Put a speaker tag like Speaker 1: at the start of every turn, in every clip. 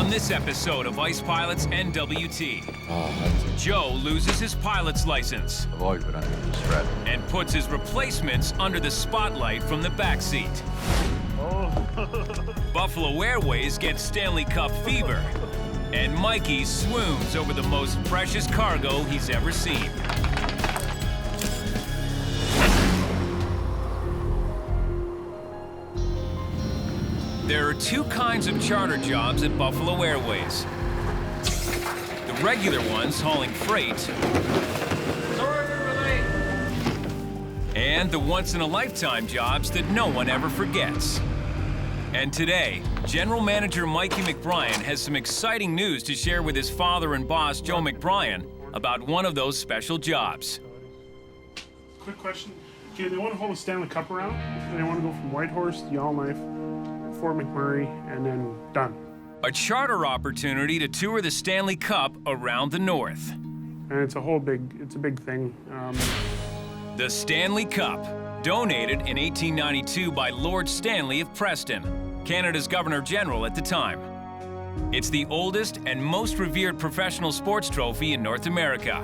Speaker 1: On this episode of Ice Pilots NWT, Joe loses his pilot's license.
Speaker 2: I've always been under this threat.
Speaker 1: And puts his replacements under the spotlight from the backseat. Buffalo Airways gets Stanley Cup fever. And Mikey swoons over the most precious cargo he's ever seen. There are two kinds of charter jobs at Buffalo Airways. The regular ones hauling freight. Sorry for late. And the once-in-a-lifetime jobs that no one ever forgets. And today, General Manager Mikey McBryan has some exciting news to share with his father and boss, Joe McBryan, about one of those special jobs.
Speaker 3: Quick question. Okay, they want to haul a Stanley Cup around, and they want to go from Whitehorse to Yellowknife, Fort McMurray, and then done.
Speaker 1: A charter opportunity to tour the Stanley Cup around the North.
Speaker 3: And it's a big thing.
Speaker 1: The Stanley Cup, donated in 1892 by Lord Stanley of Preston, Canada's Governor General at the time. It's the oldest and most revered professional sports trophy in North America.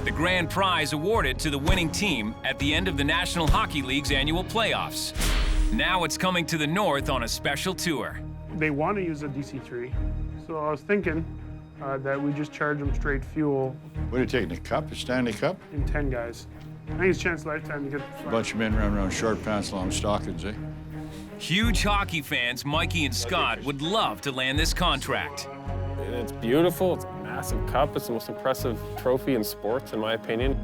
Speaker 1: The grand prize awarded to the winning team at the end of the National Hockey League's annual playoffs. Now it's coming to the North on a special tour.
Speaker 3: They want to use a DC-3, so I was thinking that we just charge them straight fuel.
Speaker 2: What are you taking, the cup, the Stanley Cup?
Speaker 3: In 10 guys. I think it's a chance of a lifetime to get
Speaker 2: A bunch of men running around short pants, long stockings, eh?
Speaker 1: Huge hockey fans Mikey and Scott would love to land this contract.
Speaker 4: It's beautiful, it's a massive cup, it's the most impressive trophy in sports, in my opinion.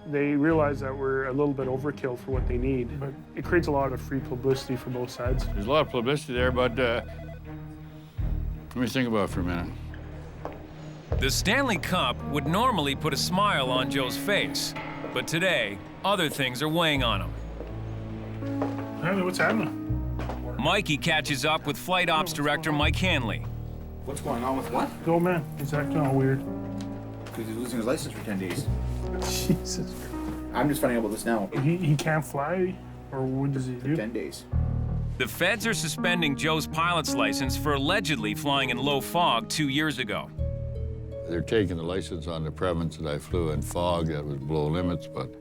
Speaker 3: They realize that we're a little bit overkill for what they need, but it creates a lot of free publicity for both sides.
Speaker 2: There's a lot of publicity there, but let me think about it for a minute.
Speaker 1: The Stanley Cup would normally put a smile on Joe's face, but today, other things are weighing on him.
Speaker 3: Hey, what's happening?
Speaker 1: Mikey catches up with Flight Ops Director Mike Hanley.
Speaker 5: What's going on with what?
Speaker 3: The old man, he's acting all weird.
Speaker 5: Because he's losing his license for 10 days.
Speaker 3: Jesus.
Speaker 5: I'm just finding out about this now.
Speaker 3: He can't fly? Or what does he do?
Speaker 5: 10 days.
Speaker 1: The feds are suspending Joe's pilot's license for allegedly flying in low fog 2 years ago.
Speaker 2: They're taking the license on the premise that I flew in fog that was below limits, but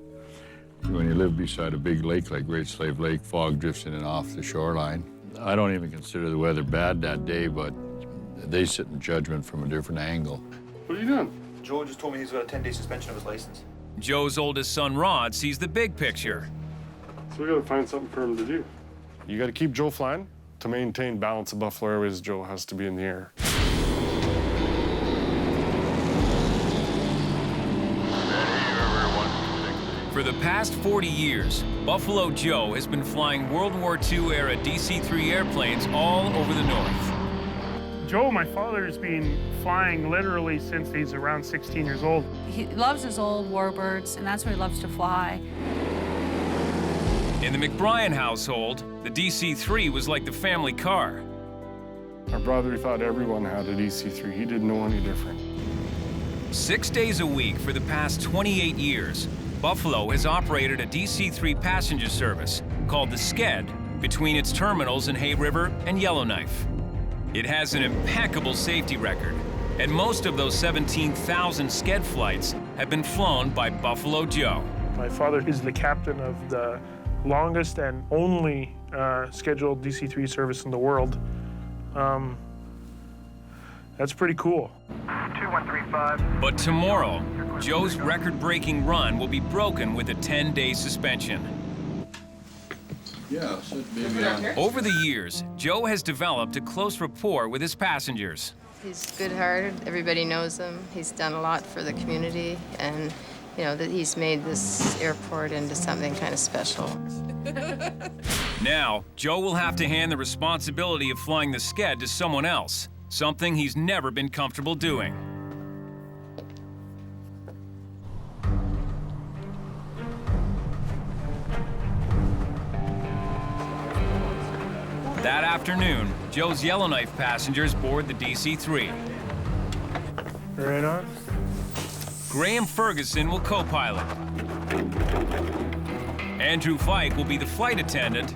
Speaker 2: when you live beside a big lake like Great Slave Lake, fog drifts in and off the shoreline. I don't even consider the weather bad that day, but they sit in judgment from a different angle.
Speaker 3: What are you doing?
Speaker 5: Joe just told me he's got a 10-day suspension of his license.
Speaker 1: Joe's oldest son, Rod, sees the big picture.
Speaker 6: So we gotta find something for him to do. You gotta keep Joe flying. To maintain balance at Buffalo Airways, Joe has to be in the air.
Speaker 1: For the past 40 years, Buffalo Joe has been flying World War II-era DC-3 airplanes all over the North.
Speaker 3: Joe, my father, has been flying literally since he's around 16 years old.
Speaker 7: He loves his old warbirds, and that's where he loves to fly.
Speaker 1: In the McBryan household, the DC-3 was like the family car.
Speaker 6: Our brother thought everyone had a DC-3. He didn't know any different.
Speaker 1: 6 days a week for the past 28 years, Buffalo has operated a DC-3 passenger service called the Sked between its terminals in Hay River and Yellowknife. It has an impeccable safety record, and most of those 17,000 Sked flights have been flown by Buffalo Joe.
Speaker 3: My father is the captain of the longest and only scheduled DC-3 service in the world. That's pretty cool.
Speaker 8: 2135.
Speaker 1: But tomorrow, Joe's record-breaking run will be broken with a 10-day suspension.
Speaker 2: Yeah, so maybe
Speaker 1: Over the years, Joe has developed a close rapport with his passengers.
Speaker 9: He's good-hearted. Everybody knows him. He's done a lot for the community, and you know that he's made this airport into something kind of special.
Speaker 1: Now, Joe will have to hand the responsibility of flying the Sked to someone else, something he's never been comfortable doing. That afternoon, Joe's Yellowknife passengers board the DC-3.
Speaker 3: Right on.
Speaker 1: Graham Ferguson will co-pilot. Andrew Fike will be the flight attendant,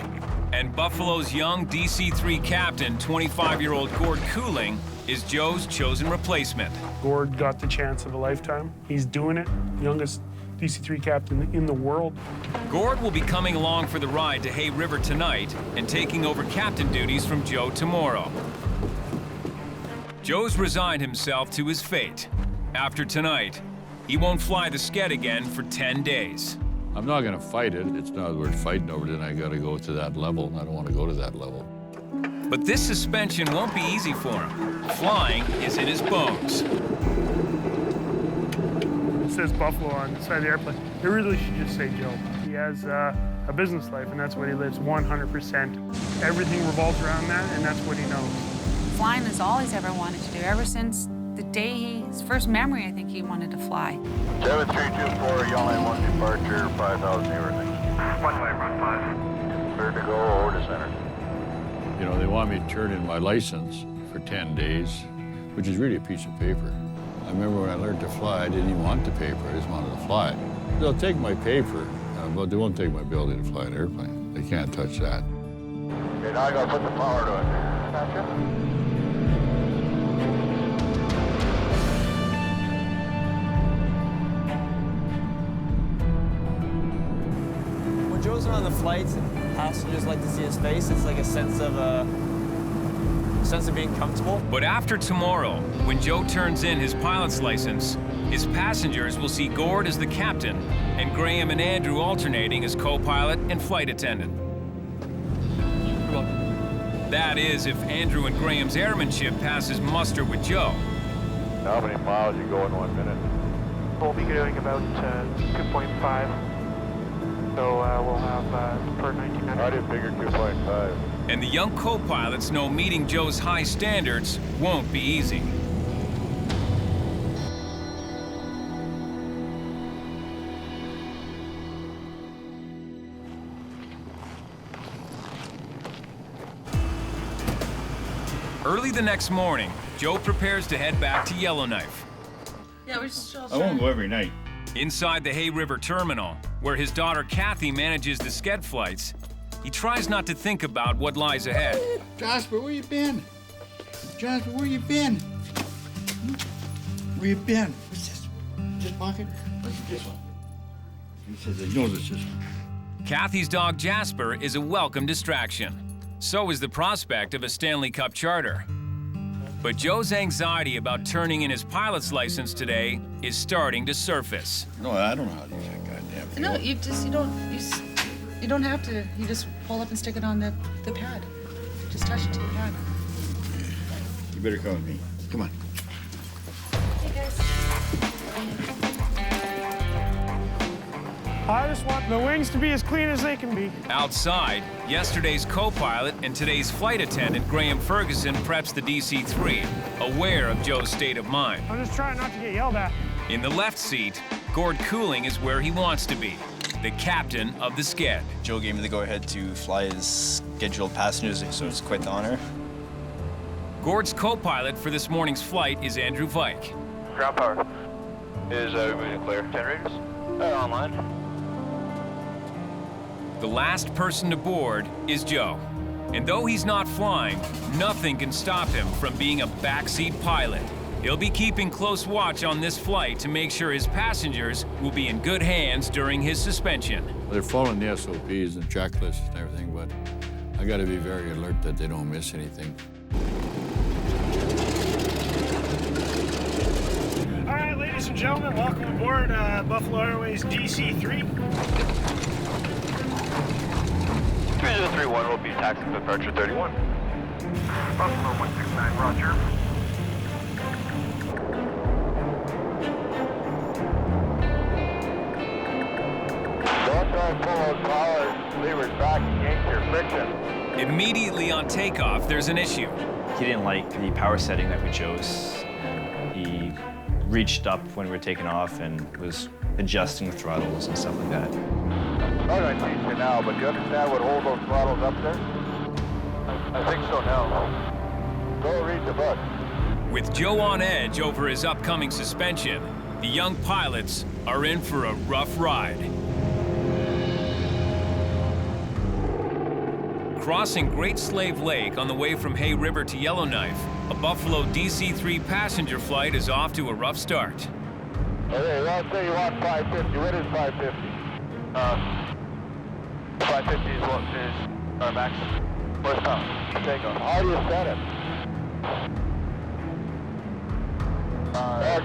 Speaker 1: and Buffalo's young DC-3 captain, 25-year-old Gord Cooling, is Joe's chosen replacement.
Speaker 3: Gord got the chance of a lifetime. He's doing it. Youngest DC-3 captain in the world.
Speaker 1: Gord will be coming along for the ride to Hay River tonight and taking over captain duties from Joe tomorrow. Joe's resigned himself to his fate. After tonight, he won't fly the Sked again for 10 days.
Speaker 2: I'm not going to fight it. It's not worth fighting over it, and I got to go to that level, and I don't want to go to that level.
Speaker 1: But this suspension won't be easy for him. Flying is in his bones.
Speaker 3: It says Buffalo on the side of the airplane. It really should just say Joe. He has a business life, and that's what he lives 100%. Everything revolves around that, and that's what he knows.
Speaker 7: Flying is all he's ever wanted to do, ever since the day his first memory, I think he wanted to fly.
Speaker 10: 7324, Yellowknife 1 departure, 5,000 everything.
Speaker 8: One way, run 5.
Speaker 10: Clear to go over to center.
Speaker 2: You know, they want me to turn in my license for 10 days, which is really a piece of paper. I remember when I learned to fly, I didn't even want the paper, I just wanted to fly. They'll take my paper, but they won't take my ability to fly an airplane. They can't touch that.
Speaker 10: Okay, now I gotta put the power to it. Gotcha.
Speaker 11: Joe's on the flights and passengers like to see his face. It's like a sense of being comfortable.
Speaker 1: But after tomorrow, when Joe turns in his pilot's license, his passengers will see Gord as the captain and Graham and Andrew alternating as co-pilot and flight attendant.
Speaker 11: You're welcome.
Speaker 1: That is, if Andrew and Graham's airmanship passes muster with Joe.
Speaker 10: How many miles you go in 1 minute?
Speaker 8: We'll be doing about 2.5. So we'll have per 1900.
Speaker 10: I did figure 2.5.
Speaker 1: And the young co-pilots know meeting Joe's high standards won't be easy. Early the next morning, Joe prepares to head back to Yellowknife.
Speaker 7: Yeah, we're just
Speaker 2: I won't go every night.
Speaker 1: Inside the Hay River terminal, where his daughter Kathy manages the Sked flights, he tries not to think about what lies ahead.
Speaker 2: Jasper, where you been? Jasper, where you been? Where you been? What's this? This pocket? What's this one? He says he knows it's this one.
Speaker 1: Kathy's dog Jasper is a welcome distraction. So is the prospect of a Stanley Cup charter. But Joe's anxiety about turning in his pilot's license today is starting to surface.
Speaker 2: No, I don't know how to use that goddamn thing.
Speaker 12: No, you don't have to. You just pull up and stick it on the pad. Just touch it to the pad.
Speaker 2: You better come with me. Come on.
Speaker 12: Hey guys.
Speaker 3: I just want the wings to be as clean as they can be.
Speaker 1: Outside, yesterday's co-pilot and today's flight attendant, Graham Ferguson, preps the DC-3, aware of Joe's state of mind.
Speaker 3: I'm just trying not to get yelled at.
Speaker 1: In the left seat, Gord Cooling is where he wants to be, the captain of the Sked.
Speaker 13: Joe gave me the go-ahead to fly his scheduled passengers, so it's quite the honor.
Speaker 1: Gord's co-pilot for this morning's flight is Andrew Vike.
Speaker 10: Ground power. Is everybody clear? Generators? Online.
Speaker 1: The last person aboard is Joe. And though he's not flying, nothing can stop him from being a backseat pilot. He'll be keeping close watch on this flight to make sure his passengers will be in good hands during his suspension.
Speaker 2: They're following the SOPs and checklists and everything, but I got to be very alert that they don't miss anything.
Speaker 3: All right, ladies and gentlemen, welcome aboard Buffalo Airways DC-3.
Speaker 10: 3031 will be taxi for departure 31.
Speaker 8: Buffalo 169, roger.
Speaker 10: Don't try to pull those collars, levers back against your friction.
Speaker 1: Immediately on takeoff, there's an issue.
Speaker 13: He didn't like the power setting that we chose. He reached up when we were taking off and was adjusting the throttles and stuff like that.
Speaker 10: I don't teach you now, but do you understand what hold those throttles up there? I think so now. Go read the book.
Speaker 1: With Joe on edge over his upcoming suspension, the young pilots are in for a rough ride. Crossing Great Slave Lake on the way from Hay River to Yellowknife, a Buffalo DC-3 passenger flight is off to a rough start.
Speaker 10: Okay, well, say you want 550. What is 550?
Speaker 8: 550 is what is our max. What's up?
Speaker 10: Take off. How do you set it?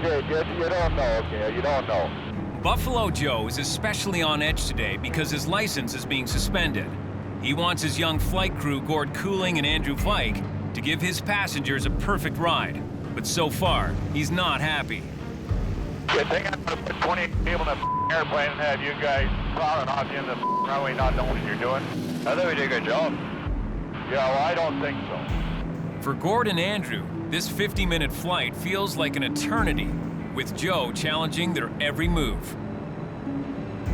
Speaker 10: Okay, good. You don't know. Okay, you don't know.
Speaker 1: Buffalo Joe is especially on edge today because his license is being suspended. He wants his young flight crew, Gord Cooling and Andrew Fike, to give his passengers a perfect ride. But so far, he's not happy.
Speaker 10: Good thing I'm going to put 20 people in the airplane and have you guys plowing off you in the runway not knowing what you're doing. I think we did a good job. Yeah, well, I don't think so.
Speaker 1: For Gord and Andrew, this 50-minute flight feels like an eternity, with Joe challenging their every move.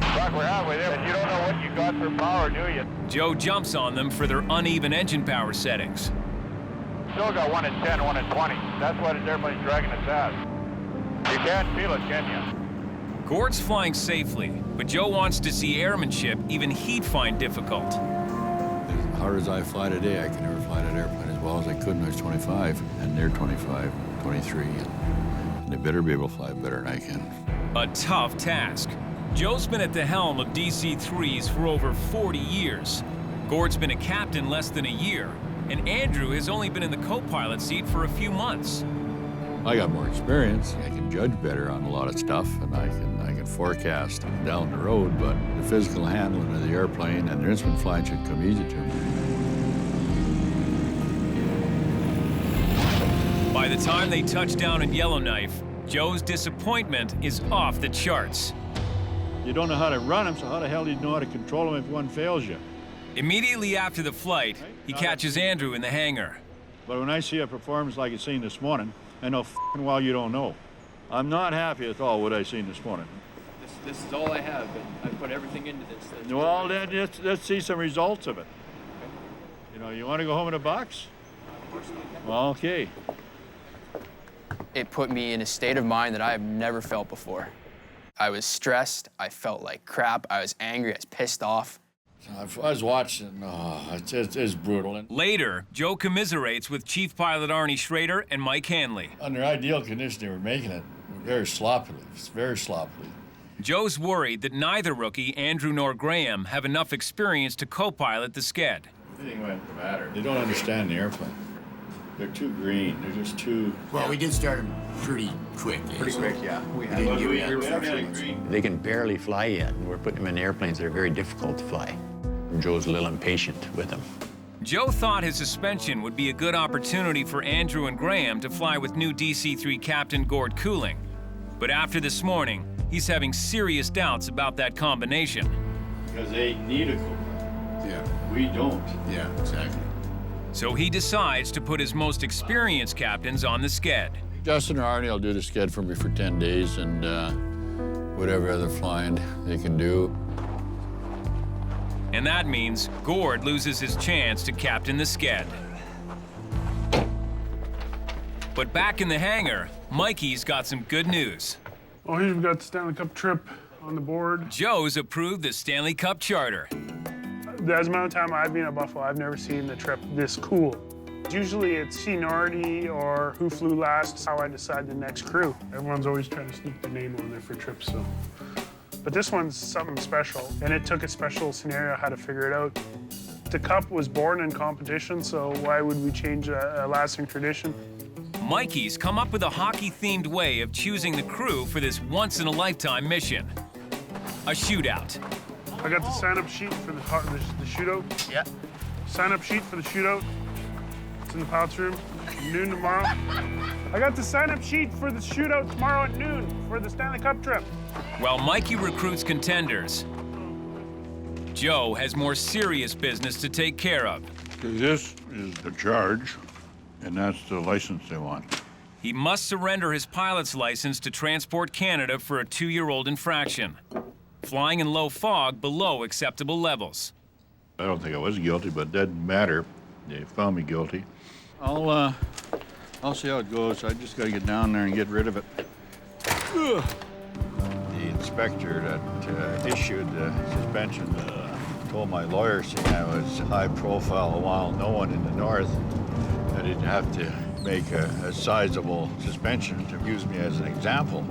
Speaker 10: Fuck around with it, and you don't know what you got for power, do you?
Speaker 1: Joe jumps on them for their uneven engine power settings.
Speaker 10: Still got 1 at 10, 1 at 20. That's why this airplane's dragging its ass. You can't feel it, can you?
Speaker 1: Gord's flying safely, but Joe wants to see airmanship even he'd find difficult.
Speaker 2: As hard as I fly today, I can never fly that airplane as well as I could when I was 25, and they're 25, 23, and they better be able to fly better than I can.
Speaker 1: A tough task. Joe's been at the helm of DC-3s for over 40 years. Gord's been a captain less than a year, and Andrew has only been in the co-pilot seat for a few months.
Speaker 2: I got more experience. I can judge better on a lot of stuff, and I can forecast down the road, but the physical handling of the airplane and the instrument flying should come easy to me.
Speaker 1: By the time they touch down in Yellowknife, Joe's disappointment is off the charts.
Speaker 2: You don't know how to run them, so how the hell do you know how to control them if one fails you?
Speaker 1: Immediately after the flight, he catches Andrew in the hangar.
Speaker 2: But when I see a performance like it's seen this morning, I know f***ing well you don't know. I'm not happy at all what I seen this morning.
Speaker 14: This is all I have, and I put everything into this.
Speaker 2: Well, then let's see some results of it.
Speaker 14: Okay.
Speaker 2: You know, you want to go home in a box?
Speaker 14: Of course we can.
Speaker 2: Well, okay.
Speaker 14: It put me in a state of mind that I have never felt before. I was stressed, I felt like crap, I was angry, I was pissed off.
Speaker 2: I was watching, it's brutal.
Speaker 1: Later, Joe commiserates with Chief Pilot Arnie Schrader and Mike Hanley.
Speaker 2: Under ideal conditions, they were making it very sloppily. It's very sloppily.
Speaker 1: Joe's worried that neither rookie, Andrew nor Graham, have enough experience to co-pilot the Sked.
Speaker 2: Everything went to matter. They don't understand the airplane. They're too green. They're just too...
Speaker 15: Well, we did start them pretty quick.
Speaker 5: Pretty quick, yeah.
Speaker 15: They can barely fly yet, and we're putting them in airplanes that are very difficult to fly. Joe's a little impatient with them.
Speaker 1: Joe thought his suspension would be a good opportunity for Andrew and Graham to fly with new DC-3 captain Gord Cooling. But after this morning, he's having serious doubts about that combination.
Speaker 2: Because they need a co-pilot.
Speaker 15: Yeah.
Speaker 2: We don't.
Speaker 15: Yeah, exactly.
Speaker 1: So he decides to put his most experienced captains on the Sked.
Speaker 2: Justin or Arnie will do the Sked for me for 10 days and whatever other flying they can do.
Speaker 1: And that means Gord loses his chance to captain the Sked. But back in the hangar, Mikey's got some good news.
Speaker 3: Oh, here we've got the Stanley Cup trip on the board.
Speaker 1: Joe's approved the Stanley Cup charter.
Speaker 3: As amount of time I've been at Buffalo, I've never seen the trip this cool. Usually it's seniority or who flew last, how I decide the next crew. Everyone's always trying to sneak their name on there for trips, so. But this one's something special, and it took a special scenario how to figure it out. The Cup was born in competition, so why would we change a lasting tradition?
Speaker 1: Mikey's come up with a hockey-themed way of choosing the crew for this once-in-a-lifetime mission. A shootout.
Speaker 3: I got the sign-up sheet for the shootout.
Speaker 15: Yeah.
Speaker 3: Sign-up sheet for the shootout. It's in the pilot's room. Noon tomorrow. I got the sign-up sheet for the shootout tomorrow at noon for the Stanley Cup trip.
Speaker 1: While Mikey recruits contenders, Joe has more serious business to take care of.
Speaker 2: This is the charge, and that's the license they want.
Speaker 1: He must surrender his pilot's license to Transport Canada for a 2-year-old infraction, flying in low fog below acceptable levels.
Speaker 2: I don't think I was guilty, but it doesn't matter. They found me guilty. I'll see how it goes. I just got to get down there and get rid of it. The inspector that issued the suspension told my lawyer, seeing I was high profile, well-known in the north, that he'd have to make a sizable suspension to use me as an example.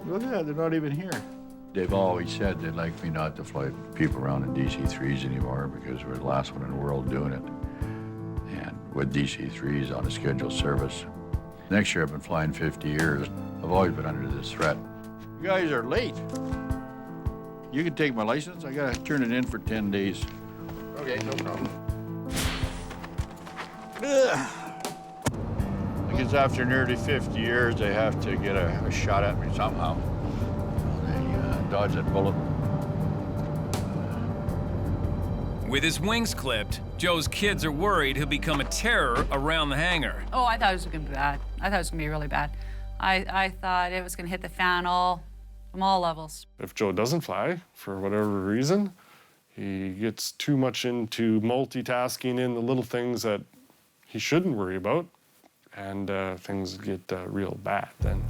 Speaker 2: Look at that, they're not even here. They've always said they'd like me not to fly people around in DC-3s anymore because we're the last one in the world doing it. And with DC-3s on a scheduled service. Next year I've been flying 50 years. I've always been under this threat. You guys are late. You can take my license. I gotta turn it in for 10 days.
Speaker 5: Okay, no problem.
Speaker 2: I guess after nearly 50 years, they have to get a shot at me somehow. They dodge that bullet.
Speaker 1: With his wings clipped, Joe's kids are worried he'll become a terror around the hangar.
Speaker 7: Oh, I thought it was gonna be bad. I thought it was gonna be really bad. I thought it was gonna hit the fan from all levels.
Speaker 6: If Joe doesn't fly, for whatever reason, he gets too much into multitasking in the little things that he shouldn't worry about, and things get real bad then.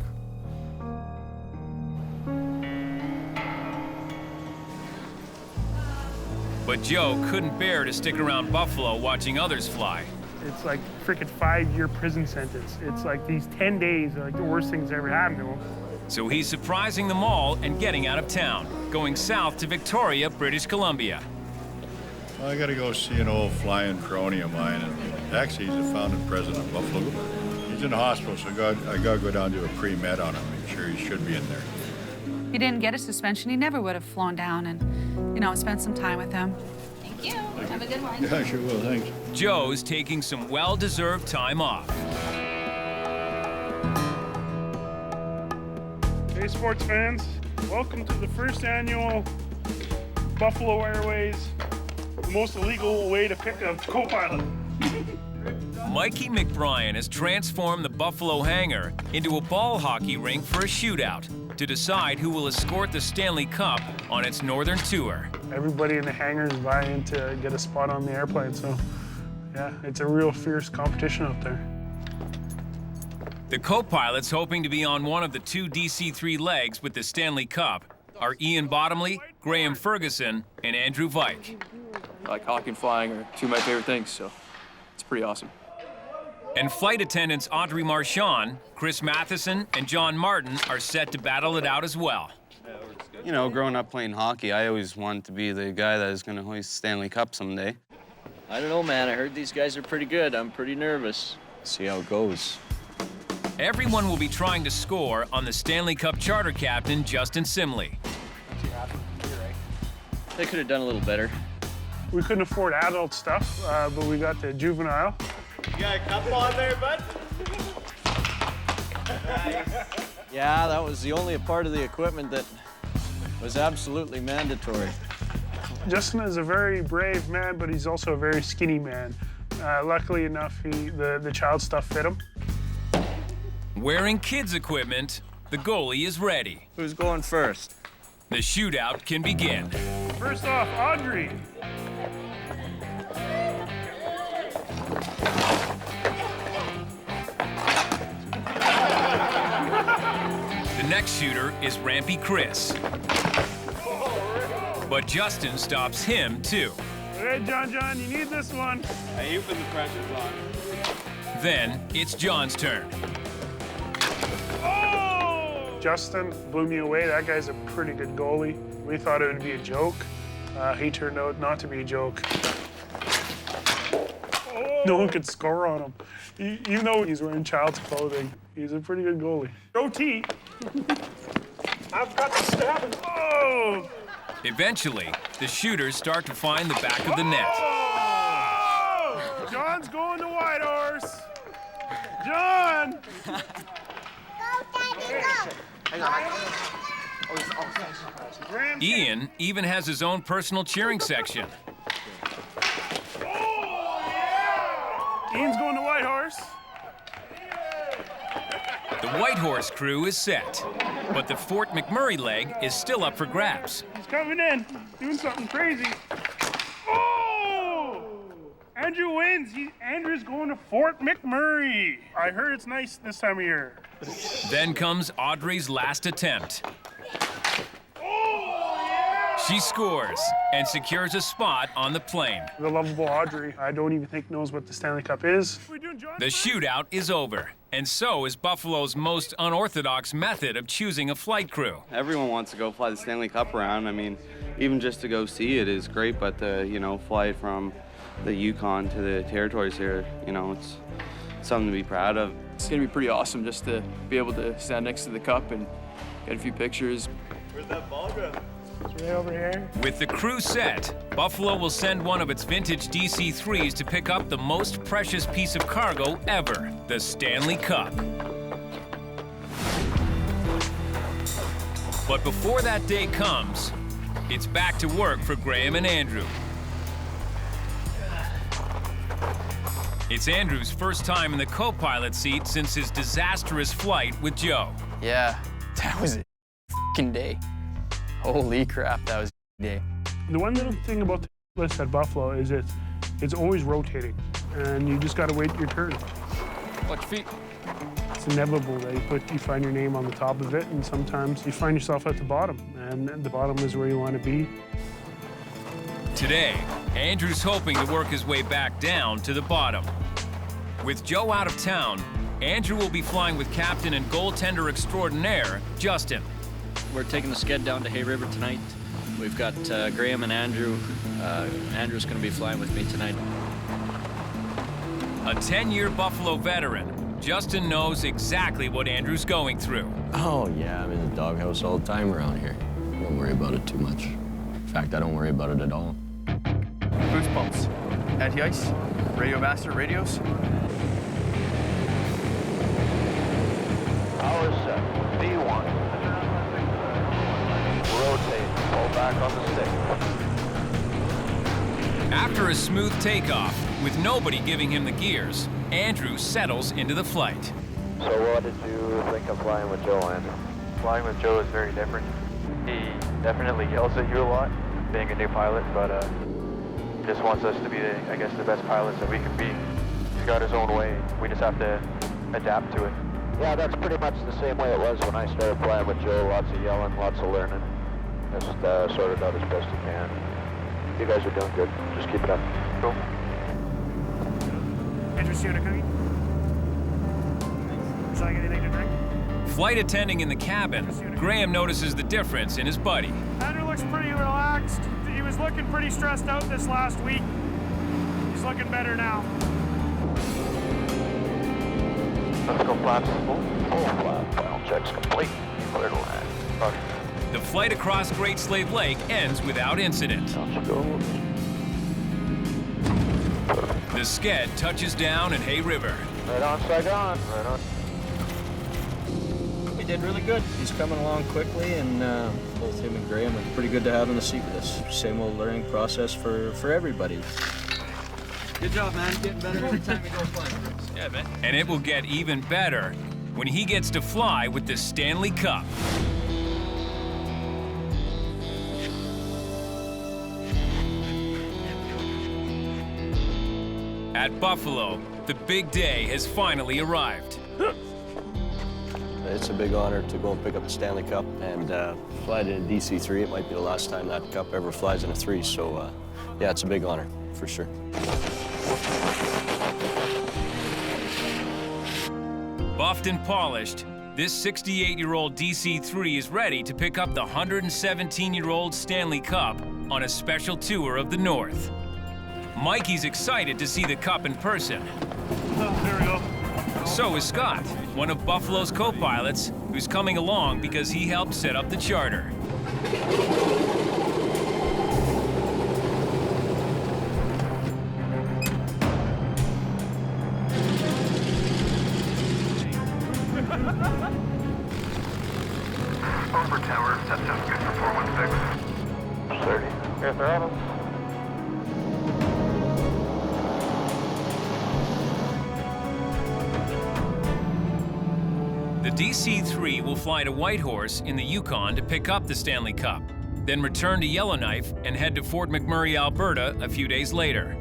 Speaker 1: But Joe couldn't bear to stick around Buffalo watching others fly.
Speaker 3: It's like a freaking 5-year prison sentence. It's like these 10 days are like the worst things that ever happened to him.
Speaker 1: So he's surprising them all and getting out of town, going south to Victoria, British Columbia.
Speaker 2: Well, I gotta go see an old flying crony of mine. And actually, he's the founding president of Buffalo. He's in the hospital, so I gotta go down to a pre-med on him, make sure he should be in there.
Speaker 7: He didn't get a suspension, he never would have flown down and, you know, spent some time with him. Thank you. Have a good one.
Speaker 2: Yeah, sure will, thanks.
Speaker 1: Joe's taking some well-deserved time off.
Speaker 3: Hey, sports fans. Welcome to the first annual Buffalo Airways, the most illegal way to pick a co-pilot.
Speaker 1: Mikey McBryan has transformed the Buffalo hangar into a ball hockey rink for a shootout to decide who will escort the Stanley Cup on its northern tour.
Speaker 3: Everybody in the hangar is vying to get a spot on the airplane, so yeah, it's a real fierce competition out there.
Speaker 1: The co-pilots hoping to be on one of the 2 DC-3 legs with the Stanley Cup are Ian Bottomley, Graham Ferguson, and Andrew Vike.
Speaker 16: Like hockey and flying are 2 of my favorite things, so it's pretty awesome.
Speaker 1: And flight attendants Audrey Marchand, Chris Matheson, and John Martin are set to battle it out as well.
Speaker 17: You know, growing up playing hockey, I always wanted to be the guy that is going to hoist Stanley Cup someday.
Speaker 18: I don't know, man. I heard these guys are pretty good. I'm pretty nervous.
Speaker 17: See how it goes.
Speaker 1: Everyone will be trying to score on the Stanley Cup charter captain, Justin Simley.
Speaker 18: They could have done a little better.
Speaker 3: We couldn't afford adult stuff, but we got the juvenile.
Speaker 11: You got a cup on there, bud?
Speaker 18: Yeah, that was the only part of the equipment that was absolutely mandatory.
Speaker 3: Justin is a very brave man, but he's also a very skinny man. Luckily enough, the child stuff fit him.
Speaker 1: Wearing kids' equipment, the goalie is ready.
Speaker 18: Who's going first?
Speaker 1: The shootout can begin.
Speaker 3: First off, Audrey.
Speaker 1: The next shooter is Rampy Chris. But Justin stops him, too.
Speaker 3: Hey, John, you need this one.
Speaker 11: Hey, you put the pressures on.
Speaker 1: Then it's John's turn.
Speaker 3: Oh! Justin blew me away. That guy's a pretty good goalie. We thought it would be a joke. He turned out not to be a joke. Oh. No one could score on him. Even though he's wearing child's clothing, he's a pretty good goalie. Go T. I've got to stab him. Oh!
Speaker 1: Eventually, the shooters start to find the back of the net.
Speaker 3: Oh! John's going to Whitehorse. John!
Speaker 1: Ian even has his own personal cheering section.
Speaker 3: Ian's going to Whitehorse.
Speaker 1: The Whitehorse crew is set, but the Fort McMurray leg is still up for grabs.
Speaker 3: He's coming in, doing something crazy. Oh! Andrew wins. Andrew's going to Fort McMurray. I heard it's nice this time of year.
Speaker 1: Then comes Audrey's last attempt.
Speaker 3: Oh, yeah!
Speaker 1: She scores and secures a spot on the plane.
Speaker 3: The lovable Audrey, I don't even think knows what the Stanley Cup is.
Speaker 1: The shootout is over, and so is Buffalo's most unorthodox method of choosing a flight crew.
Speaker 17: Everyone wants to go fly the Stanley Cup around. I mean, even just to go see it is great, but to, you know, fly from the Yukon to the territories here, you know, it's something to be proud of.
Speaker 16: It's gonna be pretty awesome just to be able to stand next to the cup and get a few pictures.
Speaker 10: Where's that ball go?
Speaker 3: It's right over here.
Speaker 1: With the crew set, Buffalo will send one of its vintage DC-3s to pick up the most precious piece of cargo ever, the Stanley Cup. But before that day comes, it's back to work for Graham and Andrew. It's Andrew's first time in the co-pilot seat since his disastrous flight with Joe.
Speaker 14: Yeah, that was a f***ing day. Holy crap, that was a day.
Speaker 3: The one little thing about the list at Buffalo is it's always rotating, and you just gotta wait your turn.
Speaker 16: Watch your feet.
Speaker 3: It's inevitable that you find your name on the top of it, and sometimes you find yourself at the bottom, and the bottom is where you want to be.
Speaker 1: Today, Andrew's hoping to work his way back down to the bottom. With Joe out of town, Andrew will be flying with captain and goaltender extraordinaire, Justin.
Speaker 19: We're taking the Sked down to Hay River tonight. We've got Graham and Andrew. Andrew's going to be flying with me tonight.
Speaker 1: A 10-year Buffalo veteran, Justin knows exactly what Andrew's going through.
Speaker 20: Oh, yeah, I'm in the doghouse all the time around here. Don't worry about it too much. In fact, I don't worry about it at all.
Speaker 16: Boost pumps, anti-ice, radio master radios.
Speaker 10: Power set, D1. Rotate, pull back on the stick.
Speaker 1: After a smooth takeoff, with nobody giving him the gears, Andrew settles into the flight.
Speaker 10: So what did you think of flying with Joe, Andrew?
Speaker 8: Flying with Joe is very different. He definitely yells at you a lot, being a new pilot, but he just wants us to be, I guess, the best pilots that we can be. He's got his own way. We just have to adapt to it.
Speaker 10: Yeah, that's pretty much the same way it was when I started flying with Joe. Lots of yelling, lots of learning. Just sort it out as best you can. You guys are doing good. Just keep it up.
Speaker 8: Cool.
Speaker 3: Andrew's here to cookie. Would you like anything to drink?
Speaker 1: Flight attending in the cabin, Graham notices the difference in his buddy.
Speaker 3: Andrew looks pretty relaxed. He was looking pretty stressed out this last week. He's looking better now.
Speaker 8: Let's go flaps full.
Speaker 10: Full flap. Final check's complete. Clear to land.
Speaker 8: Roger.
Speaker 1: The flight across Great Slave Lake ends without incident. The Sked touches down at Hay River.
Speaker 10: Right on Saigon. Right on.
Speaker 11: We did really good. He's coming along quickly, and both him and Graham are pretty good to have in the seat with us. Same old learning process for everybody.
Speaker 16: Good job, man. Getting better every time you go flying.
Speaker 1: Yeah, man. And it will get even better when he gets to fly with the Stanley Cup. At Buffalo, the big day has finally arrived.
Speaker 20: It's a big honor to go and pick up the Stanley Cup and fly it in a DC-3. It might be the last time that cup ever flies in a 3, so yeah, it's a big honor, for sure.
Speaker 1: Buffed and polished, this 68-year-old DC-3 is ready to pick up the 117-year-old Stanley Cup on a special tour of the North. Mikey's excited to see the Cup in person.
Speaker 3: Oh, there we go.
Speaker 1: So is Scott, one of Buffalo's co-pilots, who's coming along because he helped set up the charter.
Speaker 10: Starboard tower, set just good for 416. 30. Air throttle.
Speaker 1: The DC-3 will fly to Whitehorse in the Yukon to pick up the Stanley Cup, then return to Yellowknife and head to Fort McMurray, Alberta a few days later.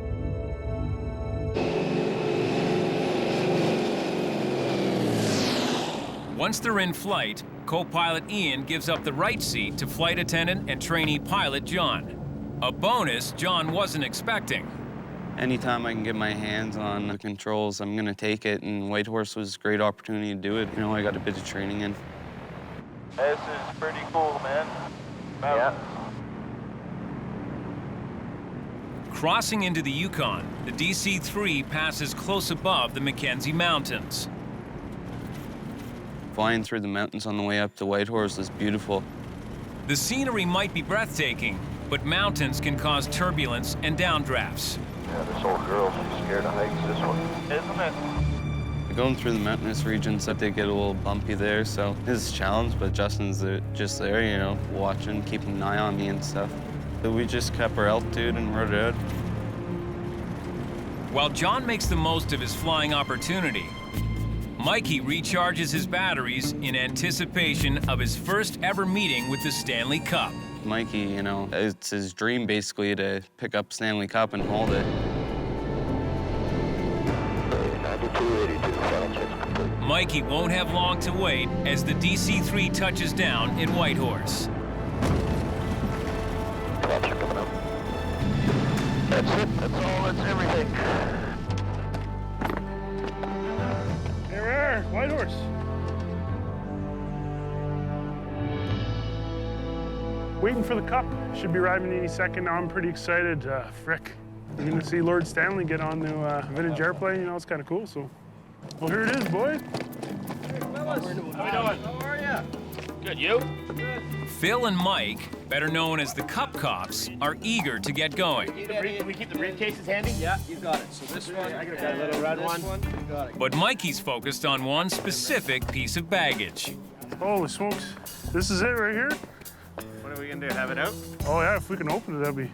Speaker 1: Once they're in flight, co-pilot Ian gives up the right seat to flight attendant and trainee pilot John. A bonus John wasn't expecting.
Speaker 17: Anytime I can get my hands on the controls, I'm gonna take it, and Whitehorse was a great opportunity to do it. You know, I got a bit of training in.
Speaker 10: This is pretty cool, man. Yeah.
Speaker 1: Crossing into the Yukon, the DC-3 passes close above the Mackenzie Mountains.
Speaker 17: Flying through the mountains on the way up to Whitehorse is beautiful.
Speaker 1: The scenery might be breathtaking, but mountains can cause turbulence and downdrafts.
Speaker 10: Yeah, this old girl's scared of heights, this one. Isn't it?
Speaker 17: Going through the mountainous regions, that they get a little bumpy there, so it's a challenge, but Justin's just there, you know, watching, keeping an eye on me and stuff. So we just kept our altitude and rode it out.
Speaker 1: While John makes the most of his flying opportunity, Mikey recharges his batteries in anticipation of his first ever meeting with the Stanley Cup.
Speaker 17: Mikey, you know, it's his dream basically to pick up Stanley Cup and hold it.
Speaker 1: Mikey won't have long to wait as the DC-3 touches down in Whitehorse.
Speaker 10: That's it, that's all, that's everything.
Speaker 3: Here we are, Whitehorse. Waiting for the Cup. Should be arriving any second now. I'm pretty excited. Frick. We're gonna see Lord Stanley get on the vintage airplane. You know, it's kind of cool, so. Well, here it is, boys.
Speaker 10: How we doing? How are you? Good, you? Good.
Speaker 1: Phil and Mike, better known as the Cup Cops, are eager to get going.
Speaker 10: Can we keep the briefcases handy?
Speaker 18: Yeah, you got it. So this one, I got a little red one. You got it.
Speaker 1: But Mikey's focused on one specific piece of baggage.
Speaker 3: Holy smokes. This is it right here?
Speaker 10: What are we gonna do, have it out?
Speaker 3: Oh yeah, if we can open it, that'd be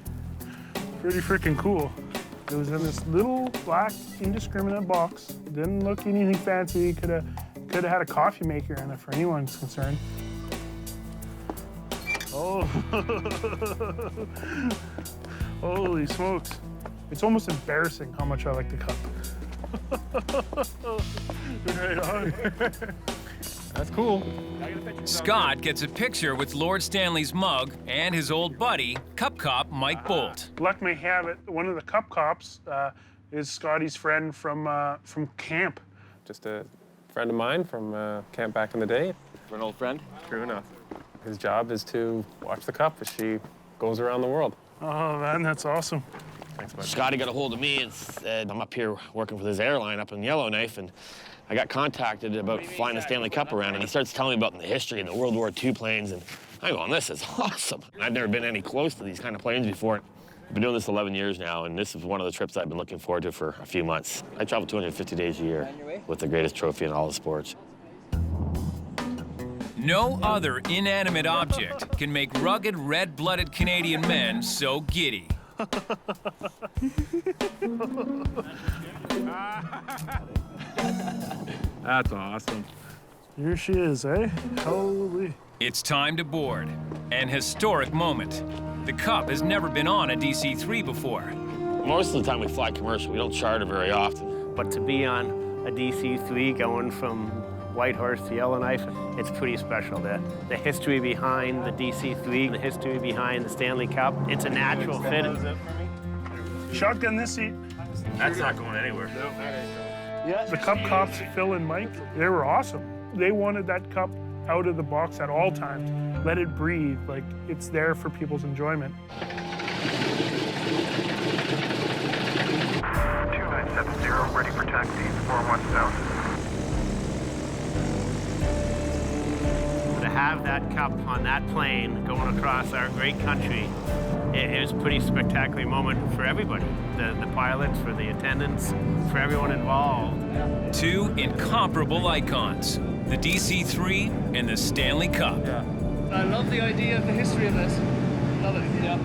Speaker 3: pretty freaking cool. It was in this little black indiscriminate box. Didn't look anything fancy. Could have had a coffee maker in it for anyone's concerned. Oh, holy smokes. It's almost embarrassing how much I like the Cup. Right on.
Speaker 4: That's cool.
Speaker 1: Scott gets a picture with Lord Stanley's mug and his old buddy, Cup Cop Mike Bolt.
Speaker 3: Luck may have it, one of the Cup Cops is Scotty's friend from camp.
Speaker 4: Just a friend of mine from camp back in the day.
Speaker 18: For an old friend?
Speaker 4: True enough. His job is to watch the Cup as she goes around the world.
Speaker 3: Oh man, that's awesome.
Speaker 4: Thanks, buddy.
Speaker 21: Scotty got a hold of me and said, I'm up here working for this airline up in Yellowknife, and I got contacted about flying the Stanley Cup around, and he starts telling me about the history and the World War II planes, and I'm going, this is awesome. I've never been any close to these kind of planes before. I've been doing this 11 years now, and this is one of the trips I've been looking forward to for a few months. I travel 250 days a year with the greatest trophy in all the sports.
Speaker 1: No other inanimate object can make rugged, red-blooded Canadian men so giddy.
Speaker 4: That's awesome.
Speaker 3: Here she is, eh? Holy.
Speaker 1: It's time to board. An historic moment. The Cup has never been on a DC-3 before.
Speaker 21: Most of the time we fly commercial. We don't charter very often.
Speaker 22: But to be on a DC-3 going from Whitehorse to Yellowknife, it's pretty special. The history behind the DC-3, the history behind the Stanley Cup, it's a natural fit.
Speaker 3: Shotgun this seat.
Speaker 21: That's not going anywhere.
Speaker 3: Yeah, the Cup Cops, Phil and Mike, they were awesome. They wanted that Cup out of the box at all times. Let it breathe, like it's there for people's enjoyment.
Speaker 10: 2970, ready for taxi, 41 south.
Speaker 22: To have that Cup on that plane going across our great country, it was a pretty spectacular moment for everybody. The pilots, for the attendants, for everyone involved.
Speaker 1: Two incomparable icons, the DC-3 and the Stanley Cup.
Speaker 23: Yeah. I love the idea of the history of this. Love it, yeah.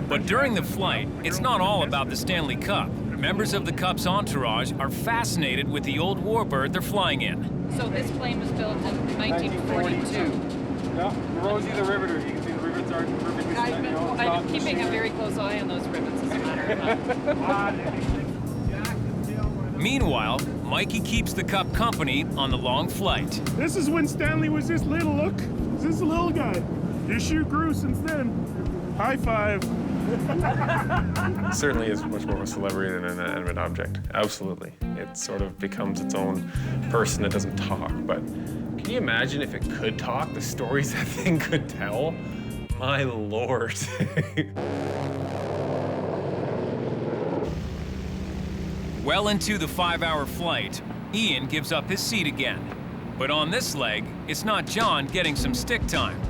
Speaker 1: But during the flight, it's not all about the Stanley Cup. Members of the Cup's entourage are fascinated with the old warbird they're flying in.
Speaker 24: So this plane was built in 1942.
Speaker 23: Yeah, Rosie the Riveter. You can see the rivets are perfect.
Speaker 24: I've been keeping a very close eye on those rivets, as a matter of fact.
Speaker 1: Meanwhile, Mikey keeps the Cup company on the long flight.
Speaker 3: This is when Stanley was this little, look. This is a little guy. His shoe grew since then. High five.
Speaker 4: Certainly is much more of a celebrity than an inanimate object. Absolutely. It sort of becomes its own person that doesn't talk. But can you imagine if it could talk, the stories that thing could tell? My Lord.
Speaker 1: Well into the 5-hour flight, Ian gives up his seat again. But on this leg, it's not John getting some stick time.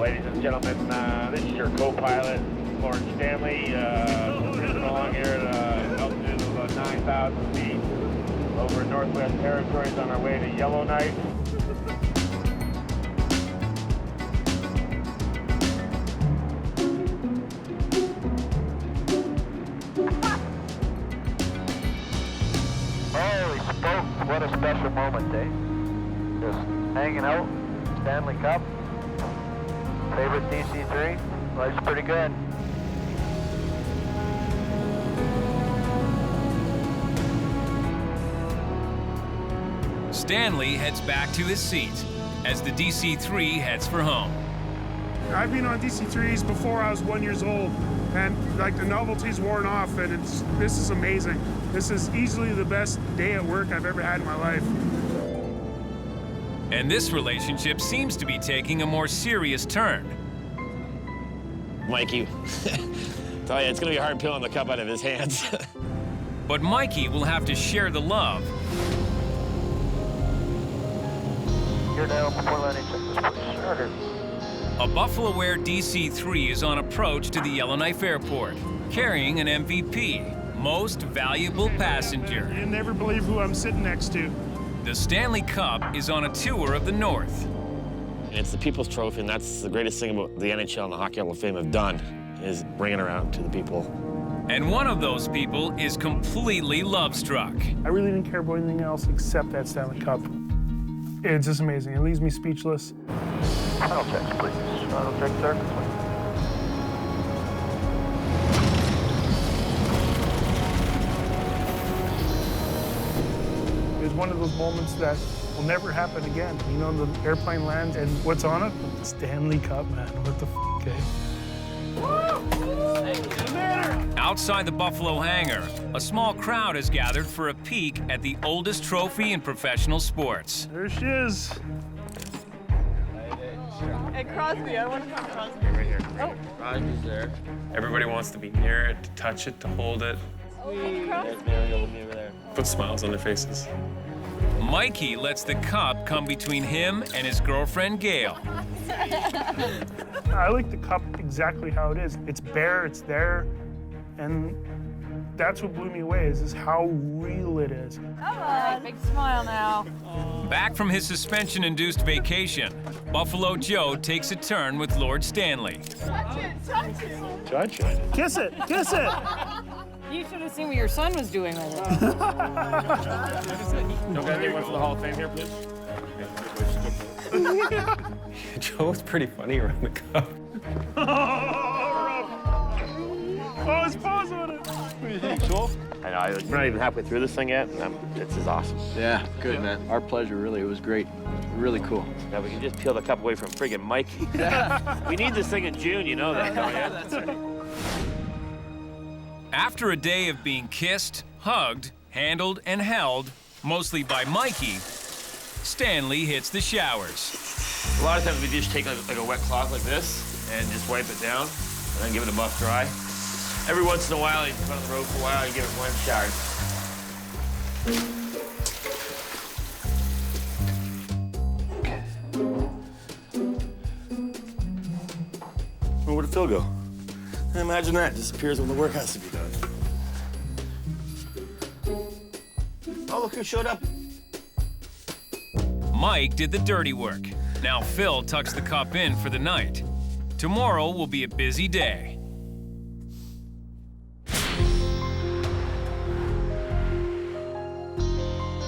Speaker 10: Ladies and gentlemen, this is your co-pilot, Lord Stanley, cruising along here at an altitude of 9,000 feet over Northwest Territories on our way to Yellowknife.
Speaker 8: Holy smokes, what a special moment, eh? Just hanging out, Stanley Cup. Favorite DC-3? Life's pretty good.
Speaker 1: Stanley heads back to his seat as the DC-3 heads for home.
Speaker 3: I've been on DC-3s before I was 1 year old, and like the novelty's worn off, and this is amazing. This is easily the best day at work I've ever had in my life.
Speaker 1: And this relationship seems to be taking a more serious turn.
Speaker 21: Mikey, tell you, it's gonna be hard peeling the Cup out of his hands.
Speaker 1: But Mikey will have to share the love.
Speaker 8: You're down before landing, check this place started.
Speaker 1: A Buffalo Air DC-3 is on approach to the Yellowknife Airport, carrying an MVP, Most Valuable Passenger.
Speaker 3: You'll never believe who I'm sitting next to.
Speaker 1: The Stanley Cup is on a tour of the North.
Speaker 21: It's the People's Trophy, and that's the greatest thing about the NHL and the Hockey Hall of Fame have done, is bringing it around to the people.
Speaker 1: And one of those people is completely love-struck.
Speaker 3: I really didn't care about anything else except that Stanley Cup. It's just amazing. It leaves me speechless.
Speaker 8: Final checks, please. Final check, sir.
Speaker 3: It was one of those moments that will never happen again. You know, the airplane lands and what's on it? Stanley Cup, man. What the f***, eh?
Speaker 1: Outside the Buffalo hangar, a small crowd has gathered for a peek at the oldest trophy in professional sports.
Speaker 3: There she is.
Speaker 24: Hey, Crosby, I want to come Crosby.
Speaker 4: Right here.
Speaker 24: Oh.
Speaker 4: Crosby's there. Everybody wants to be near it, to touch it, to hold it. Put smiles on their faces.
Speaker 1: Mikey lets the Cup come between him and his girlfriend, Gail.
Speaker 3: I like the Cup exactly how it is. It's bare, it's there, and that's what blew me away, is how real it is.
Speaker 24: Come on, big smile now.
Speaker 1: Back from his suspension-induced vacation, Buffalo Joe takes a turn with Lord Stanley.
Speaker 24: Touch it, touch it.
Speaker 3: Touch it. Kiss it, kiss it.
Speaker 24: You should have seen what your son was doing with it.
Speaker 4: Don't get anyone for the Hall of Fame here, please. Joe's pretty funny around the Cup.
Speaker 3: Oh, his paws on it.
Speaker 21: What do you think, Joel? I know, we're not even halfway through this thing yet, and this is awesome.
Speaker 11: Yeah, good, man. Our pleasure, really. It was great. Really cool.
Speaker 21: Now we can just peel the Cup away from friggin' Mikey. We need this thing in June, you know that, don't you?
Speaker 11: That's right.
Speaker 1: After a day of being kissed, hugged, handled, and held, mostly by Mikey, Stanley hits the showers.
Speaker 21: A lot of times we just take like a wet cloth like this and just wipe it down and then give it a buff dry. Every once in a while, you put it on the road for a while and give it one shower. Well, where'd Phil go? Imagine that, disappears when the work has to be done. Oh, look who showed up.
Speaker 1: Mike did the dirty work. Now Phil tucks the Cup in for the night. Tomorrow will be a busy day.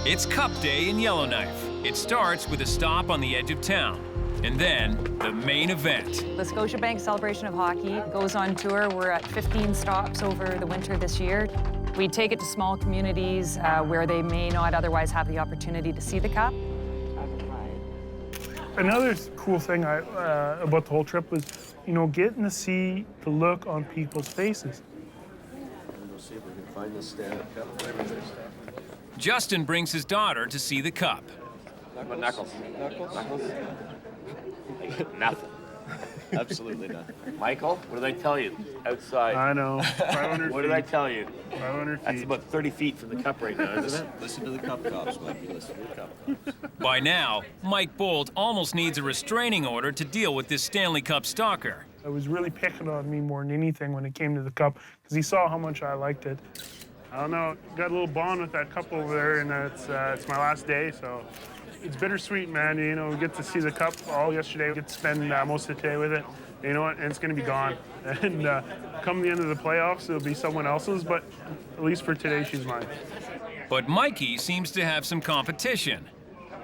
Speaker 1: It's Cup Day in Yellowknife. It starts with a stop on the edge of town, and then the main event.
Speaker 24: The Scotiabank Celebration of Hockey goes on tour. We're at 15 stops over the winter this year. We take it to small communities where they may not otherwise have the opportunity to see the Cup.
Speaker 3: Another cool thing about the whole trip was, you know, getting to see the look on people's faces.
Speaker 20: We'll see if we can find the Stanley Cup.
Speaker 1: Justin brings his daughter to see the Cup.
Speaker 21: Knuckles.
Speaker 20: Knuckles?
Speaker 21: Nothing.
Speaker 20: Absolutely nothing.
Speaker 21: Michael, what did I tell you? Outside.
Speaker 3: I know. 500
Speaker 21: What did I tell you?
Speaker 3: 500 feet.
Speaker 21: That's about 30 feet from the Cup right now, isn't it?
Speaker 20: Listen to the Cup cops, Mikey. Listen to the Cup cops.
Speaker 1: By now, Mike Bolt almost needs a restraining order to deal with this Stanley Cup stalker.
Speaker 3: It was really picking on me more than anything when it came to the Cup, because he saw how much I liked it. I don't know, got a little bond with that couple over there, and it's my last day, so it's bittersweet, man. You know, we get to see the Cup all yesterday. We get to spend most of the day with it. You know what? And it's going to be gone. And come the end of the playoffs, it'll be someone else's, but at least for today, she's mine.
Speaker 1: But Mikey seems to have some competition.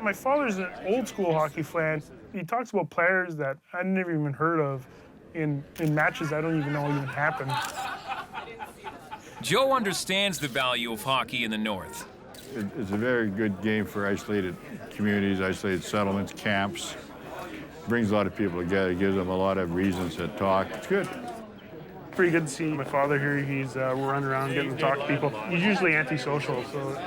Speaker 3: My father's an old school hockey fan. He talks about players that I'd never even heard of in matches I don't even know even happened.
Speaker 1: Joe understands the value of hockey in the North.
Speaker 2: It's a very good game for isolated communities, isolated settlements, camps. Brings a lot of people together, gives them a lot of reasons to talk. It's good.
Speaker 3: Pretty good to see my father here. He's running around getting to talk to people. He's usually antisocial, so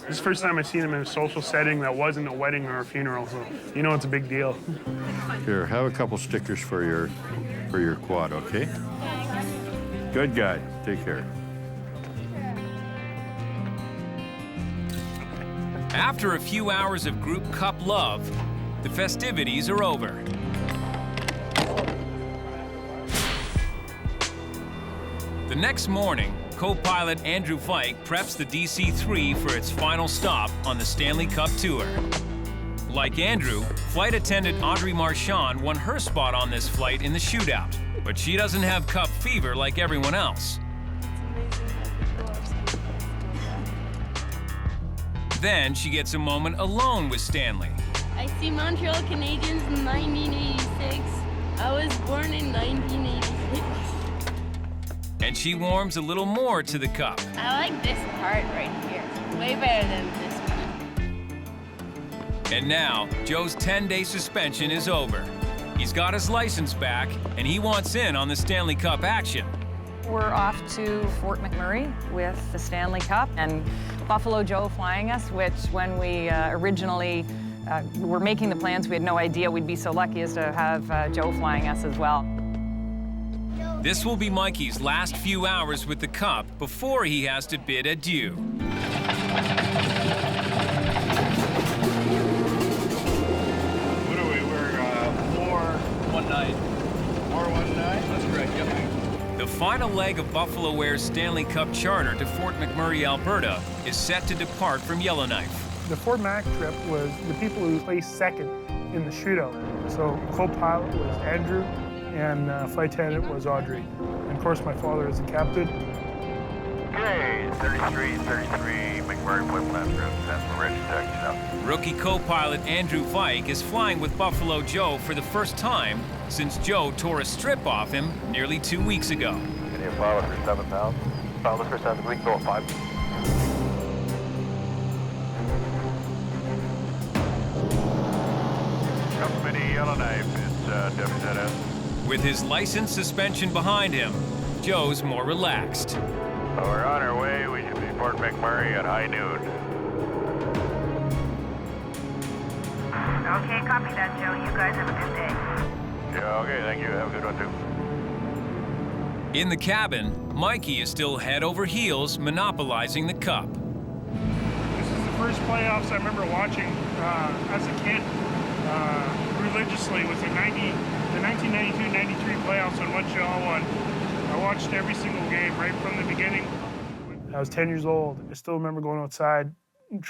Speaker 3: this is the first time I've seen him in a social setting that wasn't a wedding or a funeral, so you know it's a big deal.
Speaker 2: Here, have a couple stickers for your quad, okay? Good guy. Take care.
Speaker 1: After a few hours of group Cup love, the festivities are over. The next morning, co-pilot Andrew Fike preps the DC-3 for its final stop on the Stanley Cup Tour. Like Andrew, flight attendant Audrey Marchand won her spot on this flight in the shootout, but she doesn't have Cup fever like everyone else. Then she gets a moment alone with Stanley.
Speaker 9: I see Montreal Canadiens in 1986. I was born in 1986.
Speaker 1: And she warms a little more to the Cup.
Speaker 9: I like this part right here. Way better than this one.
Speaker 1: And now, Joe's 10-day suspension is over. He's got his license back, and he wants in on the Stanley Cup action.
Speaker 24: We're off to Fort McMurray with the Stanley Cup and Buffalo Joe flying us, which when we originally were making the plans, we had no idea we'd be so lucky as to have Joe flying us as well.
Speaker 1: This will be Mikey's last few hours with the Cup before he has to bid adieu.
Speaker 10: What are we? We're 419. 419? That's correct, yep.
Speaker 1: The final leg of Buffalo Air's Stanley Cup charter to Fort McMurray, Alberta, is set to depart from Yellowknife.
Speaker 3: The Fort Mac trip was the people who placed second in the shootout. So co-pilot was Andrew, and flight attendant was Audrey. And of course, my father is the captain.
Speaker 10: Okay, 33, McBryan Point Platform, that's the ready taxi now.
Speaker 1: Rookie co-pilot Andrew Fike is flying with Buffalo Joe for the first time since Joe tore a strip off him nearly 2 weeks ago.
Speaker 10: Can you pilot for 7,000? Pilot for 7, we can go at 5. Company Yellowknife, it's WZS.
Speaker 1: With his license suspension behind him, Joe's more relaxed.
Speaker 10: We're on our way. We should be Fort McMurray at high noon.
Speaker 12: Okay, copy that, Joe. You guys have a good day.
Speaker 10: Yeah, okay, thank you. Have a good one, too.
Speaker 1: In the cabin, Mikey is still head over heels monopolizing the Cup.
Speaker 3: This is the first playoffs I remember watching as a kid religiously. Was the 1992-93 playoffs when Montreal won. I watched every single game right from the beginning. I was 10 years old. I still remember going outside,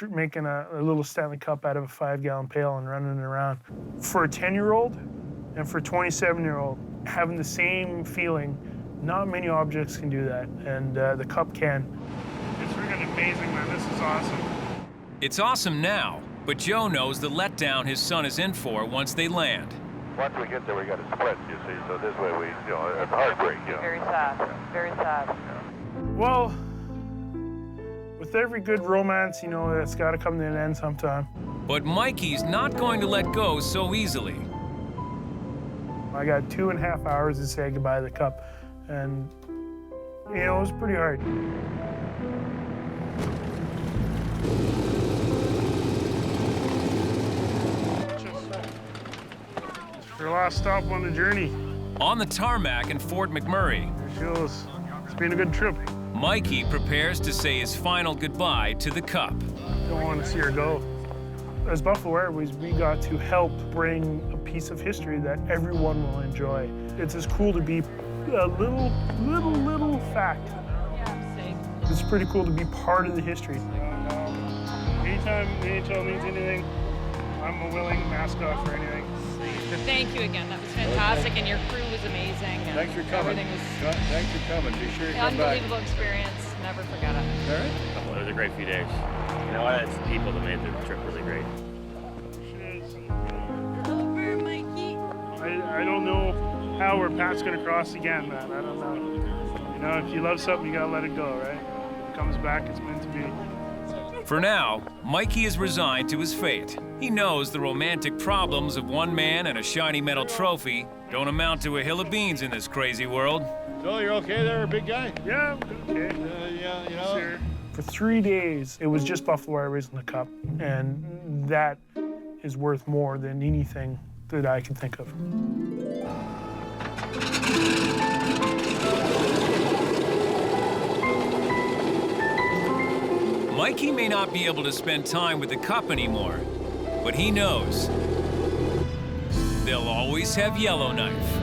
Speaker 3: making a little Stanley Cup out of a 5-gallon pail and running it around. For a 10-year-old and for a 27-year-old, having the same feeling, not many objects can do that, and the Cup can. It's freaking amazing, man. This is awesome.
Speaker 1: It's awesome now, but Joe knows the letdown his son is in for once they land.
Speaker 10: Once we get there, we got to split, you see, so this way we, it's a heartbreak,
Speaker 24: Very sad, very sad.
Speaker 3: Well, With every good romance, you know, it's got to come to an end sometime.
Speaker 1: But Mikey's not going to let go so easily.
Speaker 3: I got 2.5 hours to say goodbye to the Cup, and, you know, it was pretty hard. It's our last stop on the journey.
Speaker 1: On the tarmac in Fort McMurray,
Speaker 3: There she goes. It's been a good trip.
Speaker 1: Mikey prepares to say his final goodbye to the Cup.
Speaker 3: Don't want to see her go. As Buffalo Airways, we got to help bring a piece of history that everyone will enjoy. It's as cool to be a little fact. It's pretty cool to be part of the history. Anytime NHL needs anything, I'm a willing mascot for anything.
Speaker 24: Thank you again. That was fantastic, and your crew was amazing. And
Speaker 2: Thanks for coming.
Speaker 24: Everything was
Speaker 2: Thanks for coming. Be sure you come back.
Speaker 24: unbelievable experience. Never forget it.
Speaker 2: All right.
Speaker 21: Well, it was a great few days. You know what? It's the people that made the trip really great.
Speaker 9: Over, Mikey.
Speaker 3: I don't know how or Pat's gonna cross again, man. I don't know. You know, if you love something, you gotta let it go, right? If it comes back, it's meant to be.
Speaker 1: For now, Mikey is resigned to his fate. He knows the romantic problems of one man and a shiny metal trophy don't amount to a hill of beans in this crazy world.
Speaker 2: So you're okay there, big guy?
Speaker 3: Yeah, okay.
Speaker 2: Yeah, you know.
Speaker 3: Sure. For 3 days, it was just Buffalo Airways in the Cup, and that is worth more than anything that I can think of.
Speaker 1: Mikey may not be able to spend time with the Cup anymore, but he knows they'll always have Yellowknife.